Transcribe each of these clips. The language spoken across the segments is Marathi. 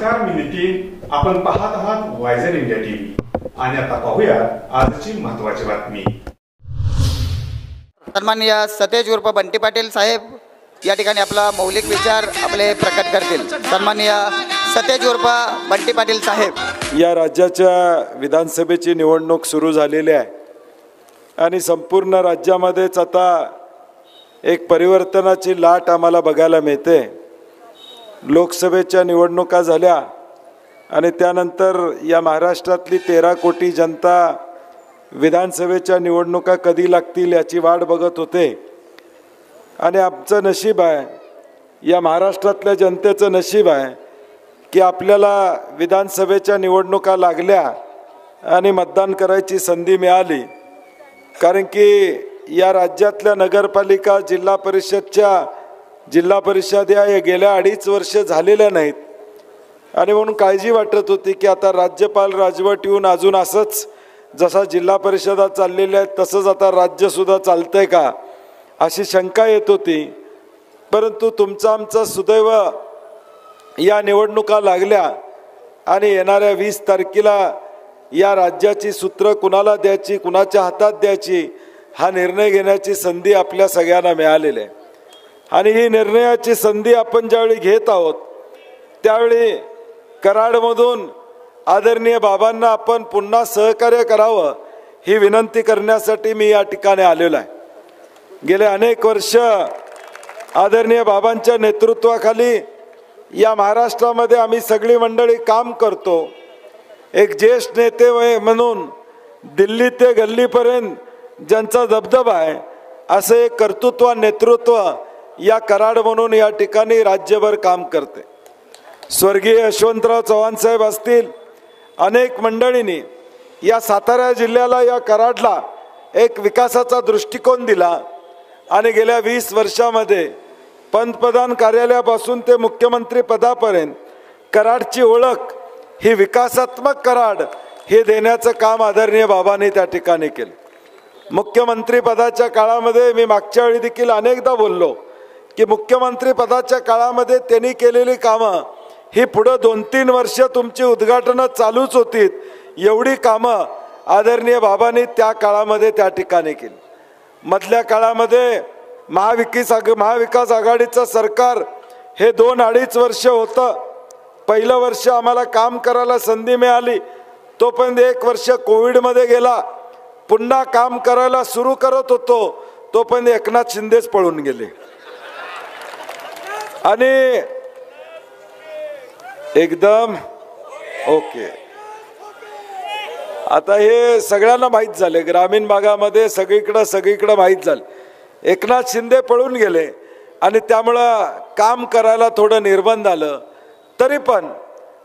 नमस्कार, मी नितीन. आपण पाहत आहात वायझर इंडिया टीव्ही आणि आता पाहूया आजची महत्त्वाची बातमी. सन्माननीय सतेज उर्फ बंटी पाटील साहेब या ठिकाणी आपला मौलिक विचार आपले प्रकट करतील. सन्माननीय सतेज उर्फ बंटी पाटील साहेब. या राज्याच्या विधानसभेची निवडणूक सुरू झालेली आहे आणि संपूर्ण राज्यामध्येच आता एक परिवर्तनाची लाट आम्हाला बघायला मिळते. लोकसभेच्या निवडणुका झाल्या आणि त्यानंतर या महाराष्ट्रातली 13 कोटी जनता विधानसभेच्या निवडणुका कधी लागतील याची वाट बघत होते. आणि आमचं नशीब आहे, या महाराष्ट्रातल्या जनतेचं नशीब आहे की आपल्याला विधानसभेच्या निवडणुका लागल्या आणि मतदान करायची संधी मिळाली. कारण की या राज्यातल्या नगरपालिका, जिल्हा परिषद या गेल्या 2.5 वर्ष झालेल्या नाहीत आणि म्हणून काळजी वाटत होती की आता राज्यपाल राजवट येऊन अजून असंच जसा जिल्हा परिषदा चाललेल्या आहेत तसंच आता राज्यसुद्धा चालतंय का अशी शंका येत होती. परंतु तुमचं आमचं सुदैव या निवडणुका लागल्या आणि येणाऱ्या 20 तारखेला या राज्याची सूत्र कुणाला द्यायची, कुणाच्या हातात द्यायची हा निर्णय घेण्याची संधी आपल्या सगळ्यांना मिळालेली आहे. आणि ही निर्णयाची संधी आपण ज्यावेळी घेत आहोत त्यावेळी कराडमधून आदरणीय बाबांना आपण पुन्हा सहकार्य करावं ही विनंती करण्यासाठी मी या ठिकाणी आलेलो आहे. गेले अनेक वर्ष आदरणीय बाबांच्या नेतृत्वाखाली या महाराष्ट्रामध्ये आम्ही सगळी मंडळी काम करतो. एक ज्येष्ठ नेते म्हणून दिल्ली ते गल्लीपर्यंत ज्यांचा दबदबा आहे असं एक कर्तृत्व नेतृत्व या कराड म्हणून या ठिकाणी राज्यभर काम करते. स्वर्गीय यशवंतराव चव्हाण साहेब असतील, अनेक मंडळींनी या सातारा जिल्ह्याला, या कराडला एक विकासाचा दृष्टिकोन दिला आणि गेल्या 20 वर्षामध्ये पंतप्रधान कार्यालयापासून ते मुख्यमंत्री पदापर्यंत कराडची ओळख ही विकासात्मक कराड हे देण्याचं काम आदरणीय बाबांनी त्या ठिकाणी केलं. मुख्यमंत्री पदाच्या काळामध्ये मी मागच्या वेळी देखील अनेकदा बोललो की मुख्यमंत्री पदाच्या काळामध्ये त्यांनी केलेली कामं ही पुढं 2-3 वर्ष तुमची उद्घाटनं चालूच होती, एवढी कामं आदरणीय बाबांनी त्या काळामध्ये त्या ठिकाणी केली. मधल्या काळामध्ये महाविकास आघाडीचं सरकार हे 2-2.5 वर्ष होतं. पहिलं वर्ष आम्हाला काम करायला संधी मिळाली, तोपर्यंत 1 वर्ष कोविडमध्ये गेला. पुन्हा काम करायला सुरू करत होतो तोपर्यंत एकनाथ शिंदेच पळून गेले. आणि एकदम ओके, आता हे सगळ्यांना माहीत झाले, ग्रामीण भागामध्ये सगळीकडं माहीत झालं. एकनाथ शिंदे पळून गेले आणि त्यामुळं काम करायला थोडं निर्बंध आलं. तरी पण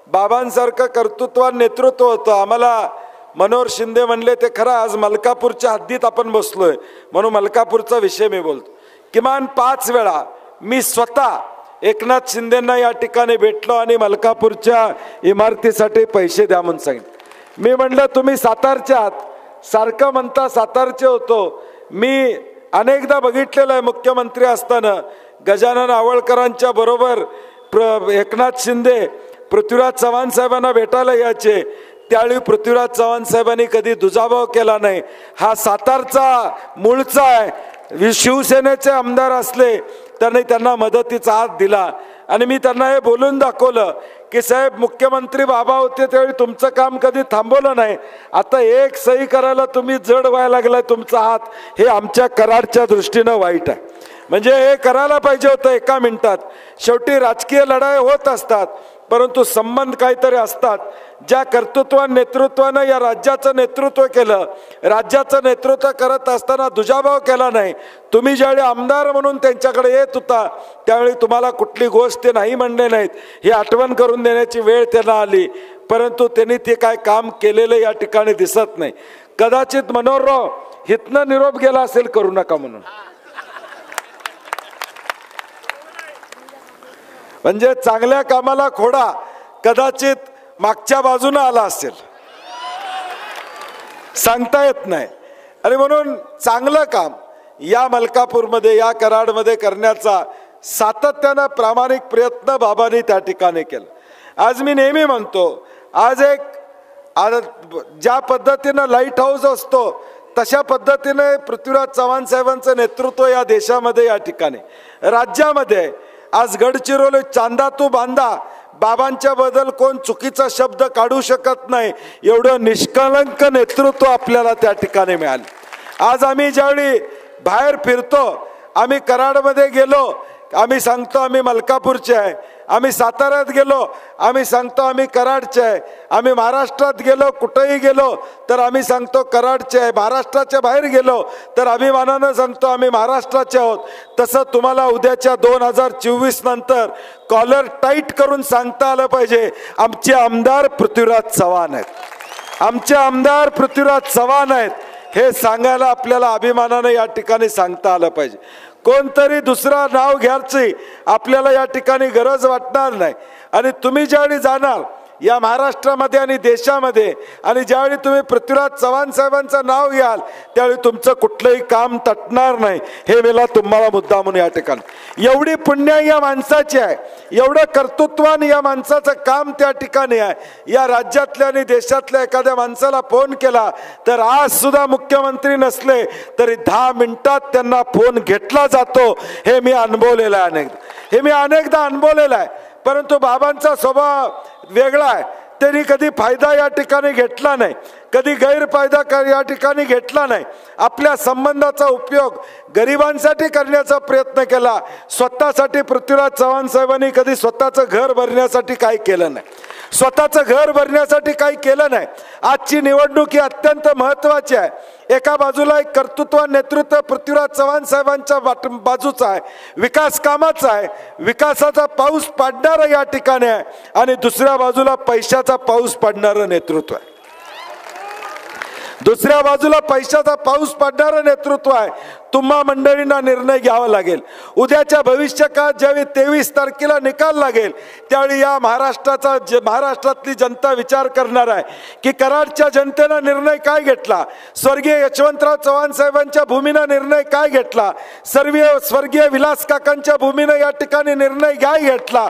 बाबांसारखं कर्तृत्वान नेतृत्व होतं. आम्हाला मनोहर शिंदे म्हणले ते खरं, आज मलकापूरच्या हद्दीत आपण बसलोय म्हणून मलकापूरचा विषय मी बोलतो. किमान 5 वेळा मी स्वतः एकनाथ शिंदेंना या ठिकाणी भेटलो आणि मलकापूरच्या इमारतीसाठी पैसे द्या म्हणून सांगितलं. मी म्हणलं तुम्ही सातारचे आहात, सारखं म्हणता सातारचे होतो. मी अनेकदा बघितलेलं आहे मुख्यमंत्री असताना गजानन आवळकरांच्या बरोबर एकनाथ शिंदे पृथ्वीराज चव्हाण साहेबांना भेटायला यायचे. त्यावेळी पृथ्वीराज चव्हाण साहेबांनी कधी दुजाभाव केला नाही. हा सातारचा मूळचा आहे. शिवसेनेचे आमदार असले त्यांनी त्यांना मदतीचा हात दिला आणि मी त्यांना हे बोलून दाखवलं की साहेब, मुख्यमंत्री बाबा होते त्यावेळी तुमचं काम कधी थांबवलं नाही. आता एक सही करायला तुम्ही जड व्हायला लागलाय तुमचा हात, हे आमच्या कराडच्या दृष्टीनं वाईट आहे. म्हणजे हे करायला पाहिजे होतं एका मिनिटात. शेवटी राजकीय लढाई होत असतात परंतु संबंध काहीतरी असतात. ज्या कर्तृत्वान नेतृत्वानं या राज्याचं नेतृत्व केलं, राज्याचं नेतृत्व करत असताना दुजाभाव केला नाही. तुम्ही ज्यावेळी आमदार म्हणून त्यांच्याकडे येत होता त्यावेळी तुम्हाला कुठली गोष्ट ते नाही म्हणले नाहीत ही आठवण करून देण्याची वेळ त्यांना आली, परंतु त्यांनी ते काय काम केलेलं या ठिकाणी दिसत नाही. कदाचित मनोहरराव हितनं निरोप गेला असेल करू नका म्हणून. म्हणजे चांगल्या कामाला खोडा कदाचित मागच्या बाजूने आला असेल, सांगता येत नाही. आणि म्हणून चांगलं काम या मलकापूरमध्ये, या कराडमध्ये करण्याचा सातत्यानं प्रामाणिक प्रयत्न बाबांनी त्या ठिकाणी केला. आज मी नेहमी म्हणतो, आज ज्या पद्धतीनं लाईट हाऊस असतो तशा पद्धतीने पृथ्वीराज चव्हाण साहेबांचं नेतृत्व या देशामध्ये, या ठिकाणी राज्यामध्ये आज गडचिरोली चांदा तू बांधा, बाबांच्या बद्दल कोण चुकीचा शब्द काढू शकत नाही, एवढं निष्कलंक नेतृत्व आपल्याला त्या ठिकाणी मिळाले. आज आम्ही ज्यावेळी बाहेर फिरतो, आम्ही कराडमध्ये गेलो, आम्ही सांगतो आम्ही मलकापूरचे आहे, आम्ही साताऱ्यात गेलो आम्ही सांगतो आम्ही कराडचे आहे, आम्ही महाराष्ट्रात गेलो कुठेही गेलो तर आम्ही सांगतो कराडचे आहे, महाराष्ट्राच्या बाहेर गेलो तर अभिमानानं सांगतो आम्ही महाराष्ट्राचे आहोत. तसं तुम्हाला उद्याच्या 2024 नंतर कॉलर टाईट करून सांगता आलं पाहिजे, आमचे आमदार पृथ्वीराज चव्हाण आहेत, आमचे आमदार पृथ्वीराज चव्हाण आहेत, हे सांगायला आपल्याला अभिमानाने या ठिकाणी सांगता आलं पाहिजे. कोणतरी दुसरा नाव घ्यायची आपल्याला या ठिकाणी गरज वाटणार नाही. आणि तुम्ही ज्यावेळी जाणार या महाराष्ट्रामध्ये आणि देशामध्ये, आणि ज्यावेळी तुम्ही पृथ्वीराज चव्हाण साहेबांचं नाव घ्याल त्यावेळी तुमचं कुठलंही काम तटणार नाही, हे मला तुम्हाला मुद्दा म्हणून या ठिकाणी. एवढी पुण्य या माणसाची आहे, एवढं कर्तृत्वान या माणसाचं काम त्या ठिकाणी आहे. या राज्यातल्या आणि देशातल्या एखाद्या माणसाला फोन केला तर आज सुद्धा मुख्यमंत्री नसले तरी 10 मिनिटात त्यांना फोन घेतला जातो, हे मी अनुभवलेलं आहे हे मी अनेकदा अनुभवलेलं आहे. परंतु बाबांचा स्वभाव वेगळा आहे, त्यांनी कधी फायदा या ठिकाणी घेतला नाही, कधी गैरफायदा या ठिकाणी घेतला नाही. आपल्या संबंधाचा उपयोग गरिबांसाठी करण्याचा प्रयत्न केला. स्वतःसाठी पृथ्वीराज चव्हाण साहेबांनी कधी स्वतःचं घर भरण्यासाठी काही केलं नाही, स्वतःचं घर भरण्यासाठी काही केलं नाही. आजची निवडणूक ही अत्यंत महत्त्वाची आहे. एका बाजूला एक कर्तृत्व नेतृत्व पृथ्वीराज चव्हाण साहेबांच्या बाजूचा आहे, विकास कामाचा आहे, विकासाचा पाऊस पाडणारं या ठिकाणी आहे, आणि दुसऱ्या बाजूला पैशाचा पाऊस पाडणारं नेतृत्व आहे. दुसऱ्या बाजूला पैशाचा पाऊस पडणारं नेतृत्व आहे. तुम्हा मंडळींना निर्णय घ्यावा लागेल. उद्याच्या भविष्यकाळात ज्यावेळी 23 तारखेला निकाल लागेल त्यावेळी या महाराष्ट्रातली जनता विचार करणार आहे की कराडच्या जनतेनं निर्णय काय घेतला, स्वर्गीय यशवंतराव चव्हाण साहेबांच्या भूमीनं निर्णय काय घेतला, स्वर्गीय विलास काकांच्या भूमीनं या ठिकाणी निर्णय काय घेतला,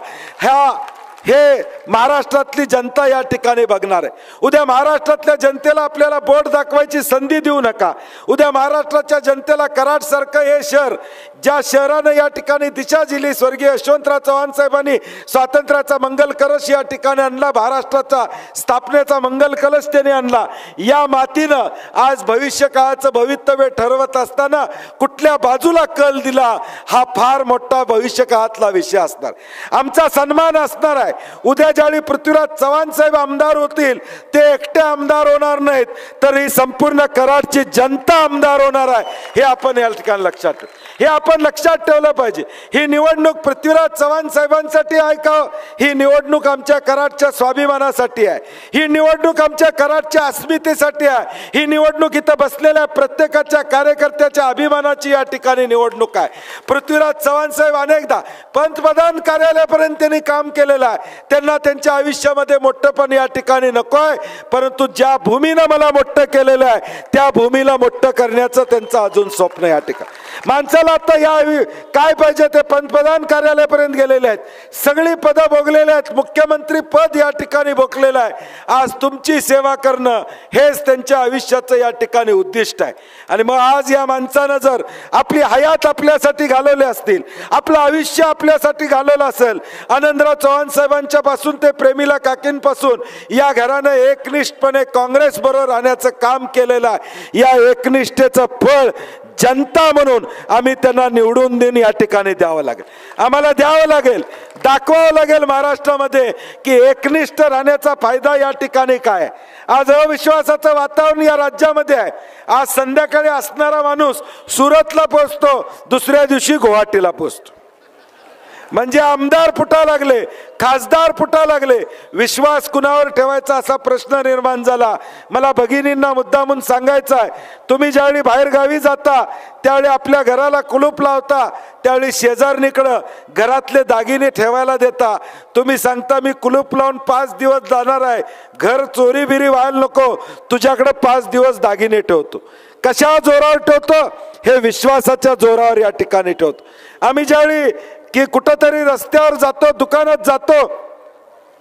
हे महाराष्ट्रातली जनता या ठिकाणी बघणार आहे. उद्या महाराष्ट्रातल्या जनतेला आपल्याला बोट दाखवायची संधी देऊ नका. उद्या महाराष्ट्राच्या जनतेला कराड सारखं हे शहर, ज्या शहरानं या ठिकाणी दिशा दिली, स्वर्गीय यशवंतराव चव्हाण साहेबांनी स्वातंत्र्याचा मंगल कलश या ठिकाणी आणला, महाराष्ट्राचा स्थापनेचा मंगल कलश त्याने आणला. या मातीनं आज भविष्य काळाचं भवितव्य ठरवत असताना कुठल्या बाजूला कल दिला हा फार मोठा भविष्य काळातला विषय असणार. आमचा सन्मान असणार आहे. उद्या ज्यावेळी पृथ्वीराज चव्हाण साहेब आमदार होतील ते एकटे आमदार होणार नाहीत, तर ही संपूर्ण कराडची जनता आमदार होणार आहे, हे आपण या ठिकाणी लक्षात ठेवू. हे आपण लक्षात ठेवलं पाहिजे. ही निवडणूक पृथ्वीराज चव्हाण साहेबांसाठी आहे का? ही निवडणूक आमच्या कराडच्या स्वाभिमानासाठी आहे. ही निवडणूक आमच्या कराडच्या अस्मितेसाठी आहे. ही निवडणूक इथं बसलेल्या प्रत्येकाच्या कार्यकर्त्याच्या अभिमानाची या ठिकाणी निवडणूक आहे. पृथ्वीराज चव्हाण साहेब अनेकदा पंतप्रधान कार्यालयापर्यंत त्यांनी काम केलेलं आहे. त्यांना त्यांच्या आयुष्यामध्ये मोठेपण या ठिकाणी नको आहे, परंतु ज्या भूमीनं मला मोठं केलेलं आहे त्या भूमीला मोठं करण्याचं त्यांचं अजून स्वप्न या ठिकाणी. माणसाला आता या काय पाहिजे ते पंतप्रधान कार्यालयापर्यंत गेलेले आहेत, सगळी पदं भोगलेले आहेत, मुख्यमंत्री पद या ठिकाणी भोगलेलं आहे. आज तुमची सेवा करणं हेच त्यांच्या आयुष्याचं या ठिकाणी उद्दिष्ट आहे. आणि मग आज या माणसानं जर आपली हयात आपल्यासाठी घालवली असतील, आपलं आयुष्य आपल्यासाठी घालवलं असेल, आनंदराव चव्हाण साहेबांच्या पासून ते प्रेमिला काकींपासून या घरानं एकनिष्ठपणे काँग्रेस बरोबर राहण्याचं काम केलेलं आहे. या एकनिष्ठेचं फळ जनता म्हणून आम्ही त्यांना निवडून देऊन या ठिकाणी द्यावं लागेल. आम्हाला द्यावं लागेल, दाखवावं लागेल महाराष्ट्रामध्ये की एकनिष्ठ राहण्याचा फायदा या ठिकाणी काय. आज अविश्वासाचं वातावरण या राज्यामध्ये आहे. आज संध्याकाळी असणारा माणूस सुरतला पोहोचतो, दुसऱ्या दिवशी गुवाहाटीला पोहोचतो. म्हणजे आमदार फुटा लागले, खासदार फुटा लागले, विश्वास कुणावर ठेवायचा असा प्रश्न निर्माण झाला. मला भगिनींना मुद्दामून सांगायचं आहे, तुम्ही ज्यावेळी बाहेर गावी जाता त्यावेळी आपल्या घराला कुलूप लावता, त्यावेळी शेजारणीकडं घरातले दागिने ठेवायला देता. तुम्ही सांगता मी कुलूप लावून 5 दिवस जाणार आहे, घर चोरी बिरी व्हायला नको, तुझ्याकडे 5 दिवस दागिने ठेवतो. कशा जोरावर ठेवतो? हे विश्वासाच्या जोरावर या ठिकाणी ठेवतो. आम्ही ज्यावेळी की कुठंतरी रस्त्यावर जातो, दुकानात जातो,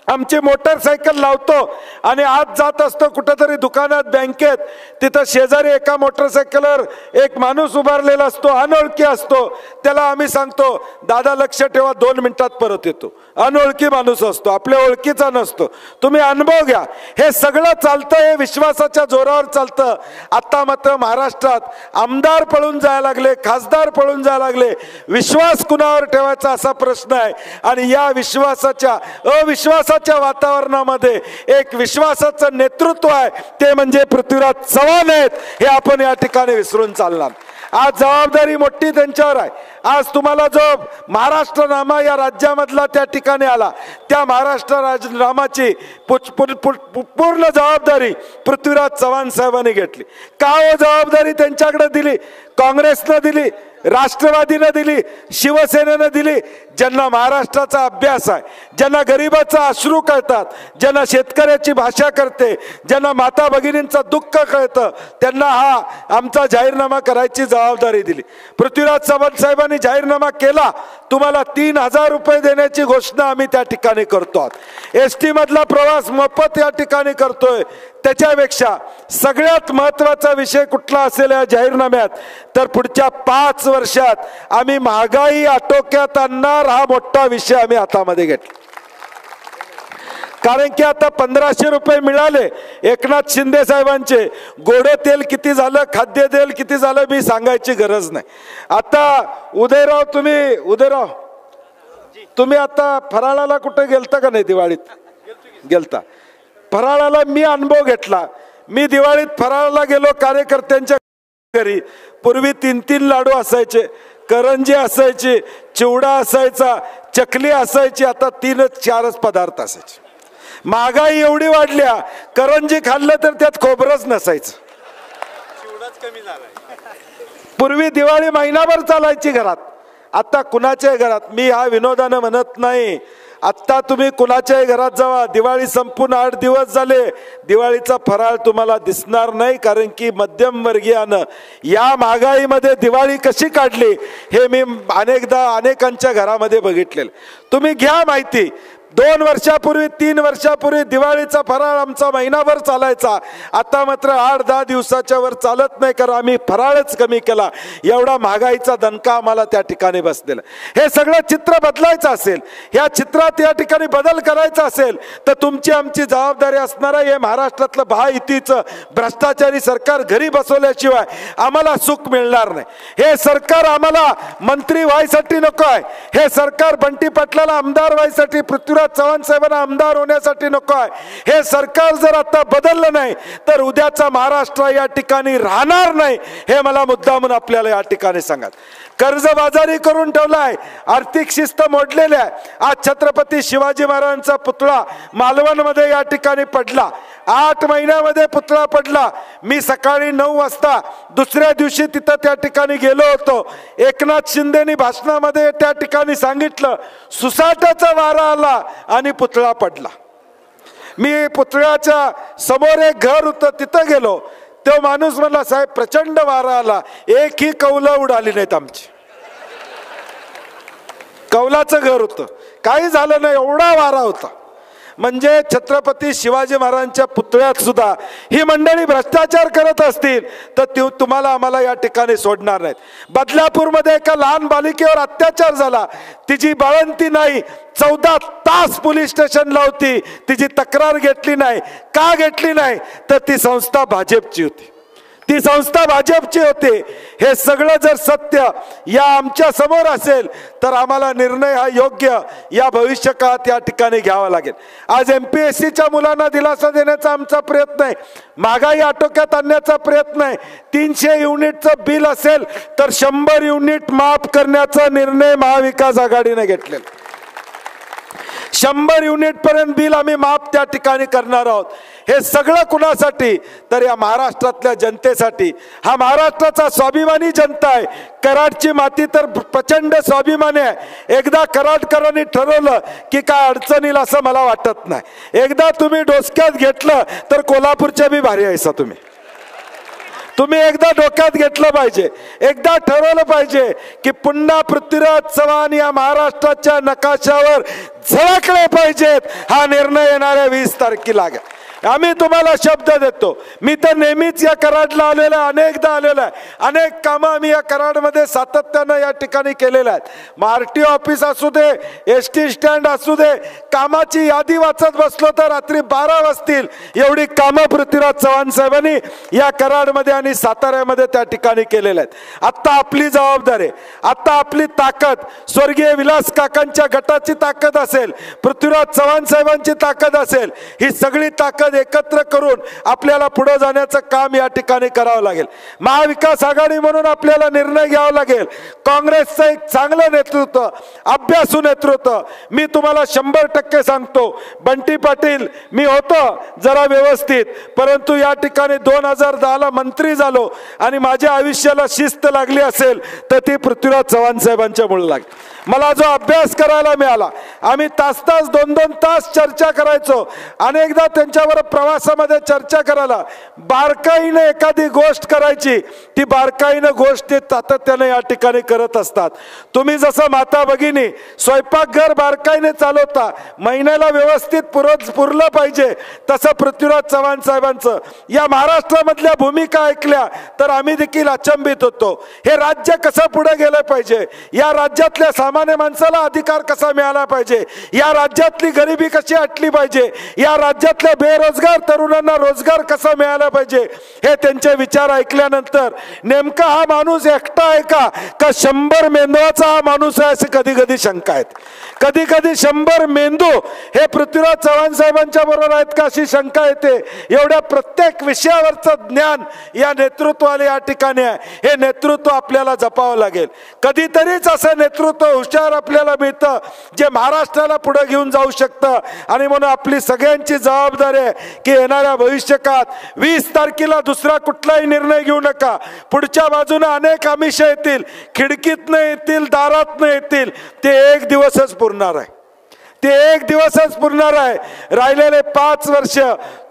आमची मोटरसायकल लावतो आणि आज जात असतो कुठेतरी दुकानात, बँकेत, तिथं शेजारी एका मोटरसायकलवर एक माणूस उभारलेला असतो, अनोळखी असतो. त्याला आम्ही सांगतो, दादा लक्ष ठेवा, 2 मिनिटात परत येतो. अनोळखी माणूस असतो, आपल्या ओळखीचा नसतो. तुम्ही अनुभव घ्या. हे सगळं चालतं, हे विश्वासाच्या जोरावर चालतं. आता मात्र महाराष्ट्रात आमदार पळून जायला लागले, खासदार पळून जायला लागले. विश्वास कुणावर ठेवायचा असा प्रश्न आहे. आणि या विश्वासाच्या अविश्वासाच्या वातावरणामध्ये एक विश्वासाचं नेतृत्व आहे, ते म्हणजे पृथ्वीराज चव्हाण आहेत. हे आपण या ठिकाणी विसरून चालणार. आज जबाबदारी मोठी त्यांच्यावर आहे. आज तुम्हाला जो महाराष्ट्रनामा या राज्यामधला त्या ठिकाणी आला, त्या महाराष्ट्रनामाची पूर्ण जबाबदारी पृथ्वीराज चव्हाण साहेबांनी घेतली. का हो जबाबदारी त्यांच्याकडे दिली? काँग्रेसनं दिली, राष्ट्रवादीनं दिली, शिवसेनेनं दिली. ज्यांना महाराष्ट्राचा अभ्यास आहे, ज्यांना गरिबाचा अश्रू कळतात, ज्यांना शेतकऱ्याची भाषा करते, ज्यांना माता भगिनींचं दुःख कळतं, त्यांना हा आमचा जाहीरनामा करायची जबाबदारी दिली. पृथ्वीराज चव्हाण साहेबांनी जाहीरनामा केला. तुम्हाला 3000 रुपये देण्याची घोषणा आम्ही त्या ठिकाणी करतो. एसटी मधला प्रवास मोफत या ठिकाणी करतोय. त्याच्यापेक्षा सगळ्यात महत्त्वाचा विषय कुठला असेल या जाहीरनाम्यात, तर पुढच्या 5 वर्षात आम्ही महागाई आटोक्यात आणणार हा मोठा विषय आम्ही हातामध्ये घेतला. कारण की आता 1500 रुपये मिळाले एकनाथ शिंदे साहेबांचे. गोडे तेल किती झालं, खाद्य तेल किती झालं मी सांगायची गरज नाही. आता उदयराव तुम्ही आता फराळाला कुठे गेलता का नाही? दिवाळीत गेलता. फराळाला मी अनुभव घेतला. मी दिवाळीत फराळाला गेलो कार्यकर्त्यांच्या घरी. पूर्वी 3-3 लाडू असायचे, करंजी असायची, चिवडा असायचा, चकली असायची. आता 3-4च पदार्थ असायचे. महागाई एवढी वाढल्या, करंजी खाल्लं तर त्यात खोबरंच नसायचं. चिवडाच कमी झालाय. पूर्वी दिवाळी महिनाभर चालायची घरात. आता कुणाच्याही घरात, मी हा विनोदानं म्हणत नाही, आत्ता तुम्ही कुणाच्याही घरात जावा, दिवाळी संपून 8 दिवस झाले, दिवाळीचा फराळ तुम्हाला दिसणार नाही. कारण की मध्यमवर्गीयानं या महागाईमध्ये दिवाळी कशी काढली हे मी अनेकांच्या घरामध्ये बघितलेलं. तुम्ही घ्या माहिती. 2 वर्षापूर्वी 3 वर्षापूर्वी दिवाळीचा फराळ आमचा महिनाभर चालायचा. आता मात्र 8-10 दिवसाच्या वर चालत नाही, कारण आम्ही फराळच कमी केला. एवढा महागाईचा दणका आम्हाला त्या ठिकाणी बसलेला. हे सगळं चित्र बदलायचं असेल, ह्या चित्रात या ठिकाणी बदल करायचा असेल तर तुमची आमची जबाबदारी असणार आहे. हे महाराष्ट्रातलं महायुतीचं भ्रष्टाचारी सरकार घरी बसवल्याशिवाय आम्हाला सुख मिळणार नाही. हे सरकार आम्हाला मंत्री व्हायसाठी नको आहे. हे सरकार बंटी पाटलाला आमदार व्हायसाठी, पृथ्वीराज चव्हाण साहेबांना आमदार होण्यासाठी नको आहे. हे सरकार जर आता बदललं नाही तर उद्याचा महाराष्ट्र या ठिकाणी राहणार नाही. हे मला मुद्दामून आपल्याला या ठिकाणी सांगा. कर्जबाजारी करून ठेवलाय, आर्थिक शिस्त मोडलेली आहे. आज छत्रपती शिवाजी महाराजांचा पुतळा मालवणमध्ये या ठिकाणी पडला. 8 महिन्यामध्ये पुतळा पडला. मी सकाळी 9 वाजता दुसऱ्या दिवशी तिथं त्या ठिकाणी गेलो होतो. एकनाथ शिंदेनी भाषणामध्ये त्या ठिकाणी सांगितलं, सुसाटाचा वारा आला आणि पुतळा पडला. मी पुतळ्याच्या समोर एक घर होतं, तिथं गेलो. तो माणूस म्हणला, साहेब प्रचंड वारा आला, एकही कौलं उडाली नाहीत आमची. कौलाचं घर होतं, काही झालं नाही, एवढा वारा होता. म्हणजे छत्रपती शिवाजी महाराजांच्या पुतळ्यात सुद्धा ही मंडळी भ्रष्टाचार करत असतील तर तुम्हाला आम्हाला या ठिकाणी सोडणार नाहीत. बदलापूरमध्ये एका लहान बालिकेवर अत्याचार झाला, तिची बाळंती नाही, 14 तास पोलीस स्टेशनला होती, तिची तक्रार घेतली नाही. का घेतली नाही? तर ती संस्था भाजपची होती. ती संस्था भाजपची होती. हे सगळं जर सत्य या आमच्या समोर असेल तर आम्हाला निर्णय हा योग्य या भविष्य काळात या ठिकाणी घ्यावा लागेल. आज MPSCच्या मुलांना दिलासा देण्याचा आमचा प्रयत्न आहे, महागाई आटोक्यात आणण्याचा प्रयत्न आहे. 300 युनिटचं बिल असेल तर 100 युनिट माफ करण्याचा निर्णय महाविकास आघाडीने घेतलेला. 100 युनिट पर्यंत बिल आम्ही माफ त्या ठिकाणी करणार आहोत. हे सगळं कुणासाठी? तर या महाराष्ट्रातल्या जनतेसाठी. हा महाराष्ट्राचा स्वाभिमानी जनता आहे. कराडची माती तर प्रचंड स्वाभिमानी आहे. एकदा कराडकरांनी ठरवलं की काय अडचण येईल असं मला वाटत नाही. एकदा तुम्ही डोसक्यात घेतलं तर कोल्हापूरच्या बी भारी आहेसा तुम्ही. तुम्ही एकदा डोक्यात घेतलं पाहिजे, एकदा ठरवलं पाहिजे की पुन्हा पृथ्वीराज चव्हाण या महाराष्ट्राच्या नकाशावर झळकले पाहिजेत. हा निर्णय येणाऱ्या 20 तारखेला घ्या. आम्ही तुम्हाला शब्द देतो. मी तर नेहमीच या कराडला आलेला आहे, अनेकदा आलेला आहे. अनेक कामं आम्ही या कराडमध्ये सातत्यानं या ठिकाणी केलेल्या आहेत. RTO ऑफिस असू दे, ST स्टँड असू दे, कामाची यादी वाचत बसलो तर रात्री 12 वाजतील एवढी कामं पृथ्वीराज चव्हाण साहेबांनी या कराडमध्ये आणि साताऱ्यामध्ये त्या ठिकाणी केलेल्या आहेत. आत्ता आपली जबाबदारी आहे, आत्ता आपली ताकद स्वर्गीय विलास काकांच्या गटाची ताकद असेल, पृथ्वीराज चव्हाण साहेबांची ताकद असेल, ही सगळी ताकद एकत्र करून आपल्याला पुढे जाण्याचं काम या ठिकाणी करावं लागेल. महाविकास आघाडी म्हणून आपल्याला निर्णय घ्यावा लागेल. काँग्रेसचं एक चांगलं नेतृत्व, अभ्यासू नेतृत्व, मी तुम्हाला 100% सांगतो. बंटी पाटील मी होतो जरा व्यवस्थित, परंतु या ठिकाणी 2010ला मंत्री झालो आणि माझ्या आयुष्याला शिस्त लागली असेल तर ती पृथ्वीराज चव्हाण साहेबांच्यामुळे लागली. मला जो अभ्यास करायला मिळाला, आम्ही तास 2-2 तास चर्चा करायचो. अनेकदा त्यांच्यावर प्रवासामध्ये चर्चा करायला, बारकाईने एखादी गोष्ट करायची, ती बारकाईने गोष्ट ते सातत्याने या ठिकाणी करत असतात. तुम्ही जसं माता भगिनी स्वयंपाकघर बारकाईने चालवता, महिन्याला व्यवस्थित पुरलं पाहिजे, तसं पृथ्वीराज चव्हाण साहेबांचं या महाराष्ट्रामधल्या भूमिका ऐकल्या तर आम्ही देखील अचंबित होतो. हे राज्य कसं पुढे गेलं पाहिजे, या राज्यातल्या सामान्य माणसाला अधिकार कसा मिळाला पाहिजे, या राज्यातली गरिबी कशी हटली पाहिजे, या राज्यातल्या बेरोजगार तरुणांना रोजगार कसा मिळाला पाहिजे, हे त्यांचे विचार ऐकल्यानंतर नेमका हा माणूस एकटा आहे का 100 मेंदवाचा हा माणूस आहे अशी कधी कधी शंका आहेत. कधी कधी 100 मेंदू हे पृथ्वीराज चव्हाण साहेबांच्या बरोबर आहेत का अशी शंका येते. एवढ्या प्रत्येक विषयावरचं ज्ञान या नेतृत्वाला या ठिकाणी आहे. हे नेतृत्व आपल्याला जपावं लागेल. कधीतरीच असं नेतृत्व हुशार आपल्याला मिळतं जे महाराष्ट्राला पुढे घेऊन जाऊ शकतं. आणि म्हणून आपली सगळ्यांची जबाबदारी आहे की येणाऱ्या भविष्यकाळात 20 तारखेला दुसरा कुठलाही निर्णय घेऊ नका. पुढच्या बाजूने अनेक आमिष येतील, खिडकीतनं येतील, दारातनं येतील, ते एक दिवसच पुरणार आहे, ते एक दिवसच पुरणार आहे. राहिलेले 5 वर्ष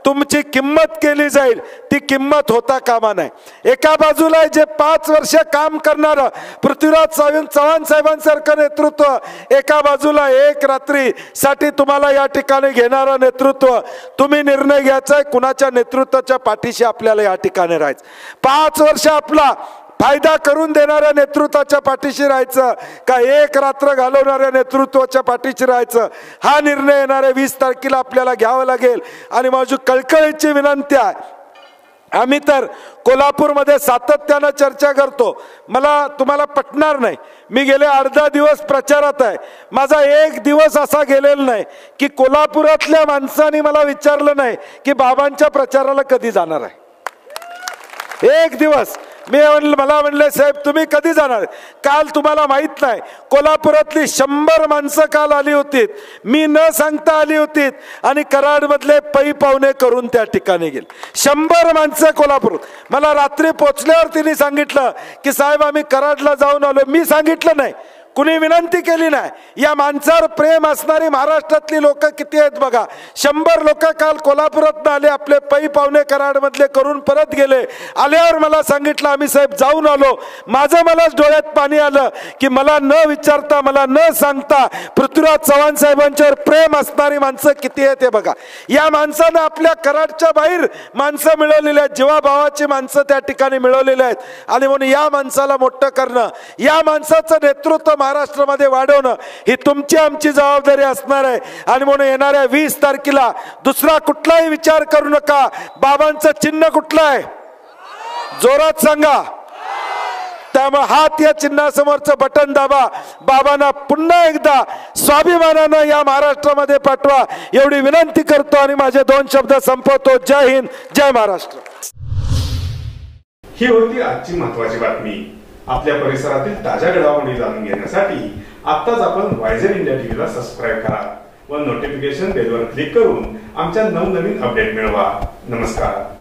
तुमची किंमत केली जाईल, ती किंमत होता कामा नाही. एका बाजूला जे 5 वर्ष काम करणारं पृथ्वीराज चव्हाण साहेबांसारखं नेतृत्व, एका बाजूला एक रात्रीसाठी तुम्हाला या ठिकाणी घेणारं नेतृत्व. तुम्ही निर्णय घ्यायचा आहे कुणाच्या नेतृत्वाच्या पाठीशी आपल्याला या ठिकाणी राहायचं. 5 वर्ष आपला फायदा करून देणाऱ्या नेतृत्वाच्या पाठीशी राहायचं का एक रात्र घालवणाऱ्या नेतृत्वाच्या पाठीशी राहायचं, हा निर्णय येणाऱ्या 20 तारखेला आपल्याला घ्यावा लागेल. आणि माझी कळकळीची विनंती आहे, आम्ही तर कोल्हापूरमध्ये सातत्यानं चर्चा करतो. मला तुम्हाला पटणार नाही, मी गेले 8-10 दिवस प्रचारात आहे. माझा एक दिवस असा गेलेला नाही की कोल्हापुरातल्या माणसांनी मला विचारलं नाही की बाबांच्या प्रचाराला कधी जाणार आहे. एक दिवस मला म्हणले साहेब तुम्ही कधी जाणार. काल तुम्हाला माहित नाही कोल्हापुरातली 100 माणसं काल आली होती, मी न सांगता आली होती आणि कराडमधले पै पाहुणे करून त्या ठिकाणी गेले. 100 माणसं कोल्हापूर. मला रात्री पोचल्यावर तिने सांगितलं की साहेब आम्ही कराडला जाऊन आलो. मी सांगितलं नाही, कुणी विनंती केली नाही. या माणसावर प्रेम असणारी महाराष्ट्रातली लोक किती आहेत बघा. 100 लोक काल कोल्हापुरात आले, आपले पै पाहुणे कराडमधले करून परत गेले. आल्यावर मला सांगितलं आम्ही साहेब जाऊन आलो. मलाच डोळ्यात पाणी आलं की मला न विचारता, मला न सांगता पृथ्वीराज चव्हाण साहेबांच्यावर प्रेम असणारी माणसं किती आहेत हे बघा. या माणसानं आपल्या कराडच्या बाहेर माणसं मिळवलेली आहेत, जीवाभावाची माणसं त्या ठिकाणी मिळवलेली आहेत. आणि म्हणून या माणसाला मोठं करणं, या माणसाचं नेतृत्व महाराष्ट्रामध्ये वाढवणं ही तुमची आमची जबाबदारी असणार आहे. आणि म्हणून येणाऱ्या 20 तारखेला दुसरा कुठलाही विचार करू नका. बाबांचं चिन्ह कुठलं आहे जोरात सांगा. त्यामुळे हात या चिन्हासमोरचं बटन दाबा. बाबांना पुन्हा एकदा स्वाभिमानानं या महाराष्ट्रामध्ये पाठवा एवढी विनंती करतो आणि माझे 2 शब्द संपवतो. जय हिंद, जय महाराष्ट्र. ही होती आजची महत्वाची बातमी. आपल्या परिसरातील ताज्या घडामोडी जाणून घेण्यासाठी आत्ताच आपण वायझर इंडिया टीव्हीला सबस्क्राईब करा व नोटिफिकेशन बेलवर क्लिक करून आमच्या नवनवीन अपडेट मिळवा. नमस्कार.